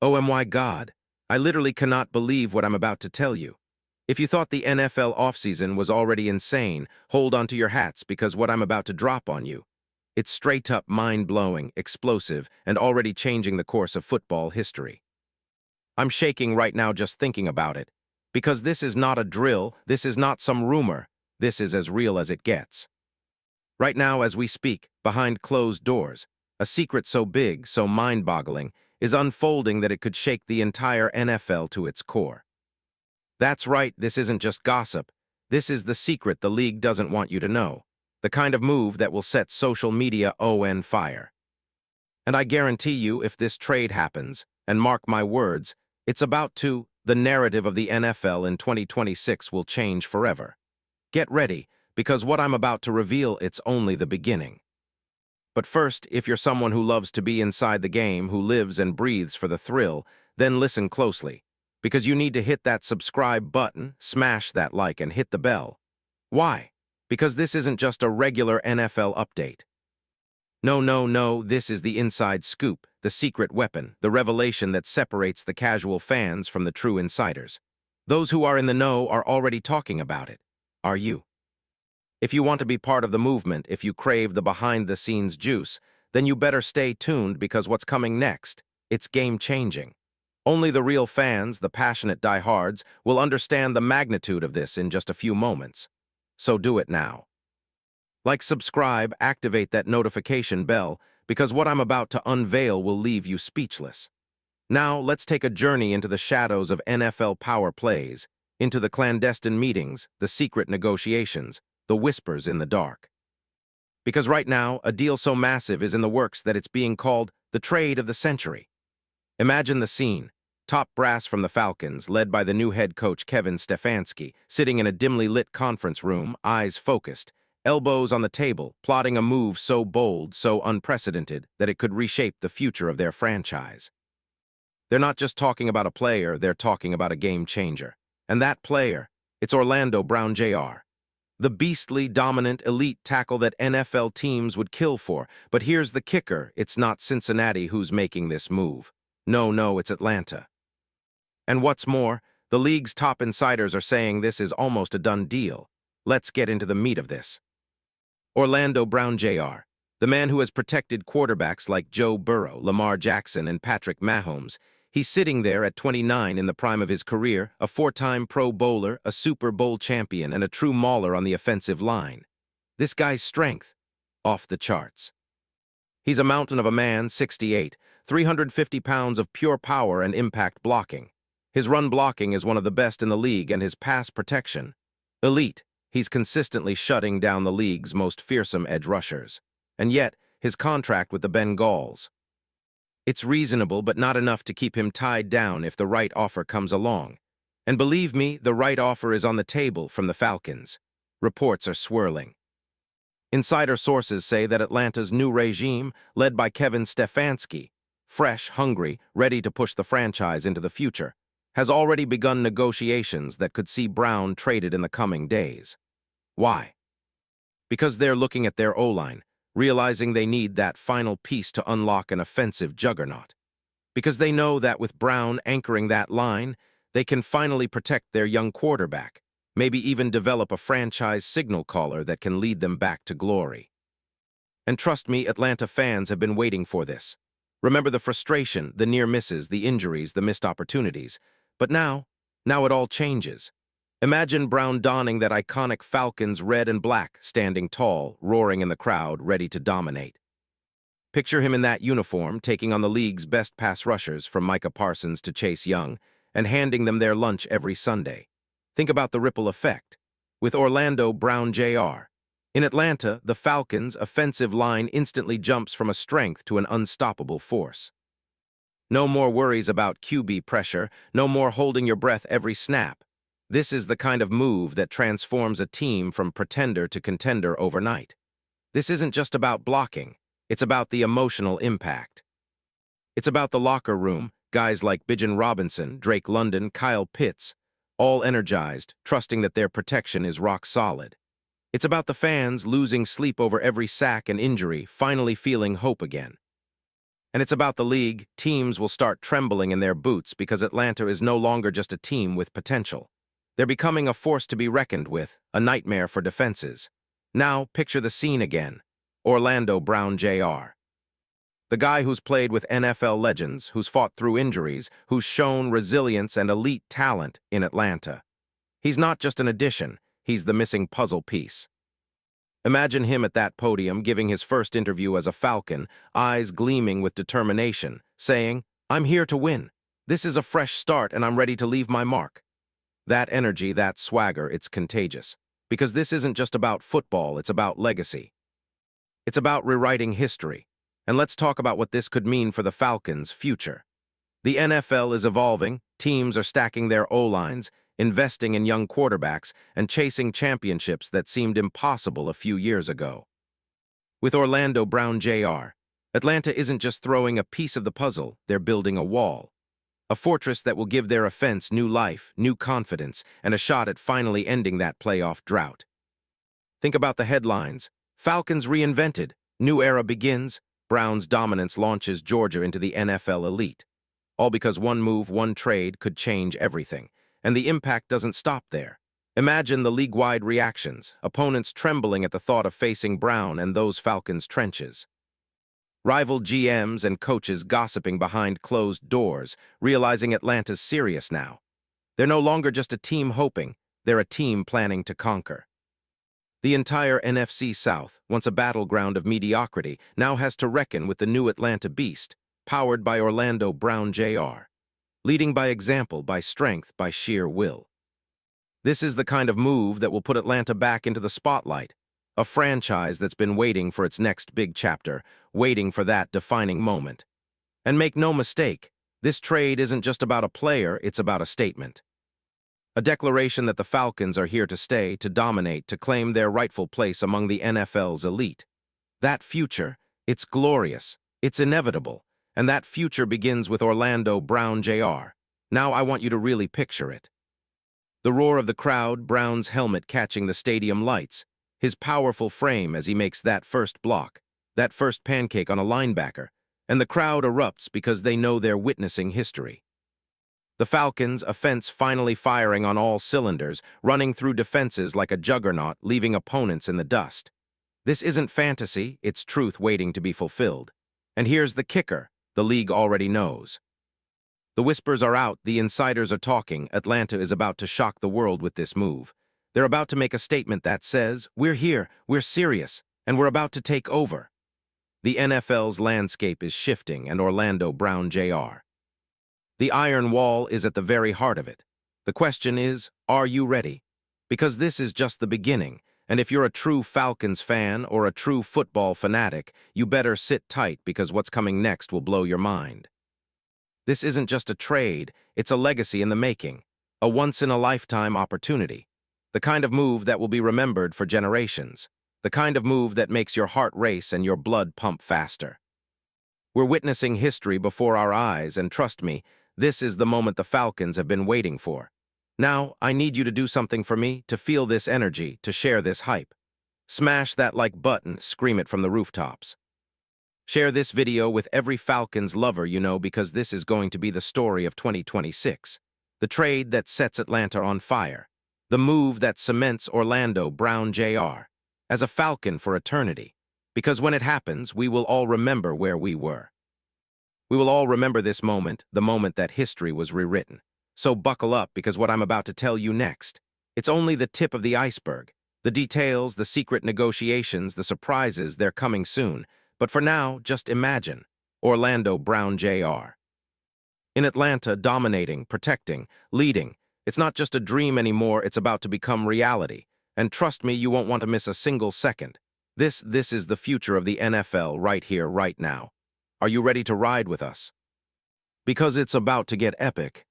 Oh my God, I literally cannot believe what I'm about to tell you. If you thought the NFL offseason was already insane, hold on to your hats because what I'm about to drop on you. It's straight up mind-blowing, explosive, and already changing the course of football history. I'm shaking right now just thinking about it. Because this is not a drill, this is not some rumor, this is as real as it gets. Right now, as we speak, behind closed doors, a secret so big, so mind-boggling, is unfolding that it could shake the entire NFL to its core. That's right, this isn't just gossip. This is the secret the league doesn't want you to know. The kind of move that will set social media on fire. And I guarantee you, if this trade happens, and mark my words, it's about to, the narrative of the NFL in 2026 will change forever. Get ready, because what I'm about to reveal, it's only the beginning. But first, if you're someone who loves to be inside the game, who lives and breathes for the thrill, then listen closely, because you need to hit that subscribe button, smash that like, and hit the bell. Why? Because this isn't just a regular NFL update. No, this is the inside scoop, the secret weapon, the revelation that separates the casual fans from the true insiders. Those who are in the know are already talking about it. Are you? If you want to be part of the movement, if you crave the behind-the-scenes juice, then you better stay tuned because what's coming next, it's game-changing. Only the real fans, the passionate diehards, will understand the magnitude of this in just a few moments. So do it now. Like, subscribe, activate that notification bell, because what I'm about to unveil will leave you speechless. Now, let's take a journey into the shadows of NFL power plays, into the clandestine meetings, the secret negotiations, the whispers in the dark. Because right now, a deal so massive is in the works that it's being called the trade of the century. Imagine the scene. Top brass from the Falcons, led by the new head coach Kevin Stefanski, sitting in a dimly lit conference room, eyes focused, elbows on the table, plotting a move so bold, so unprecedented, that it could reshape the future of their franchise. They're not just talking about a player, they're talking about a game changer. And that player, it's Orlando Brown Jr., the beastly, dominant, elite tackle that NFL teams would kill for. But here's the kicker, it's not Cincinnati who's making this move. No, it's Atlanta. And what's more, the league's top insiders are saying this is almost a done deal. Let's get into the meat of this. Orlando Brown Jr., the man who has protected quarterbacks like Joe Burrow, Lamar Jackson, and Patrick Mahomes. He's sitting there at 29 in the prime of his career, a four-time Pro Bowler, a Super Bowl champion, and a true mauler on the offensive line. This guy's strength, off the charts. He's a mountain of a man, 6'8", 350 pounds of pure power and impact blocking. His run blocking is one of the best in the league, and his pass protection, elite. He's consistently shutting down the league's most fearsome edge rushers. And yet, his contract with the Bengals. It's reasonable, but not enough to keep him tied down if the right offer comes along. And believe me, the right offer is on the table from the Falcons. Reports are swirling. Insider sources say that Atlanta's new regime, led by Kevin Stefanski, fresh, hungry, ready to push the franchise into the future, has already begun negotiations that could see Brown traded in the coming days. Why? Because they're looking at their O-line, realizing they need that final piece to unlock an offensive juggernaut. Because they know that with Brown anchoring that line, they can finally protect their young quarterback, maybe even develop a franchise signal caller that can lead them back to glory. And trust me, Atlanta fans have been waiting for this. Remember the frustration, the near misses, the injuries, the missed opportunities. But now it all changes. Imagine Brown donning that iconic Falcons red and black, standing tall, roaring in the crowd, ready to dominate. Picture him in that uniform, taking on the league's best pass rushers from Micah Parsons to Chase Young, and handing them their lunch every Sunday. Think about the ripple effect. With Orlando Brown Jr. in Atlanta, the Falcons' offensive line instantly jumps from a strength to an unstoppable force. No more worries about QB pressure, no more holding your breath every snap. This is the kind of move that transforms a team from pretender to contender overnight. This isn't just about blocking, it's about the emotional impact. It's about the locker room, guys like Bijan Robinson, Drake London, Kyle Pitts, all energized, trusting that their protection is rock solid. It's about the fans losing sleep over every sack and injury, finally feeling hope again. And it's about the league. Teams will start trembling in their boots because Atlanta is no longer just a team with potential. They're becoming a force to be reckoned with, a nightmare for defenses. Now, picture the scene again. Orlando Brown Jr. The guy who's played with NFL legends, who's fought through injuries, who's shown resilience and elite talent in Atlanta. He's not just an addition, he's the missing puzzle piece. Imagine him at that podium giving his first interview as a Falcon, eyes gleaming with determination, saying, "I'm here to win. This is a fresh start and I'm ready to leave my mark." That energy, that swagger, it's contagious. Because this isn't just about football, it's about legacy. It's about rewriting history. And let's talk about what this could mean for the Falcons' future. The NFL is evolving, teams are stacking their O-lines, investing in young quarterbacks, and chasing championships that seemed impossible a few years ago. With Orlando Brown Jr., Atlanta isn't just throwing a piece of the puzzle, they're building a wall. A fortress that will give their offense new life, new confidence, and a shot at finally ending that playoff drought. Think about the headlines. Falcons reinvented, new era begins, Brown's dominance launches Georgia into the NFL elite. All because one move, one trade could change everything. And the impact doesn't stop there. Imagine the league-wide reactions, opponents trembling at the thought of facing Brown and those Falcons' trenches. Rival GMs and coaches gossiping behind closed doors, realizing Atlanta's serious now. They're no longer just a team hoping, they're a team planning to conquer. The entire NFC South, once a battleground of mediocrity, now has to reckon with the new Atlanta beast, powered by Orlando Brown Jr., leading by example, by strength, by sheer will. This is the kind of move that will put Atlanta back into the spotlight, a franchise that's been waiting for its next big chapter, waiting for that defining moment. And make no mistake, this trade isn't just about a player, it's about a statement. A declaration that the Falcons are here to stay, to dominate, to claim their rightful place among the NFL's elite. That future, it's glorious, it's inevitable, and that future begins with Orlando Brown Jr. Now I want you to really picture it. The roar of the crowd, Brown's helmet catching the stadium lights, his powerful frame as he makes that first block, that first pancake on a linebacker, and the crowd erupts because they know they're witnessing history. The Falcons' offense finally firing on all cylinders, running through defenses like a juggernaut, leaving opponents in the dust. This isn't fantasy, it's truth waiting to be fulfilled. And here's the kicker, the league already knows. The whispers are out, the insiders are talking, Atlanta is about to shock the world with this move. They're about to make a statement that says, "We're here, we're serious, and we're about to take over." The NFL's landscape is shifting, and Orlando Brown Jr. The iron wall is at the very heart of it. The question is, are you ready? Because this is just the beginning, and if you're a true Falcons fan or a true football fanatic, you better sit tight because what's coming next will blow your mind. This isn't just a trade, it's a legacy in the making, a once-in-a-lifetime opportunity. The kind of move that will be remembered for generations. The kind of move that makes your heart race and your blood pump faster. We're witnessing history before our eyes, and trust me, this is the moment the Falcons have been waiting for. Now, I need you to do something for me, to feel this energy, to share this hype. Smash that like button, scream it from the rooftops. Share this video with every Falcons lover you know because this is going to be the story of 2026. The trade that sets Atlanta on fire. The move that cements Orlando Brown Jr. as a Falcon for eternity. Because when it happens, we will all remember where we were. We will all remember this moment, the moment that history was rewritten. So buckle up because what I'm about to tell you next, it's only the tip of the iceberg. The details, the secret negotiations, the surprises, they're coming soon. But for now, just imagine Orlando Brown Jr. in Atlanta, dominating, protecting, leading. It's not just a dream anymore, it's about to become reality. And trust me, you won't want to miss a single second. This is the future of the NFL right here, right now. Are you ready to ride with us? Because it's about to get epic.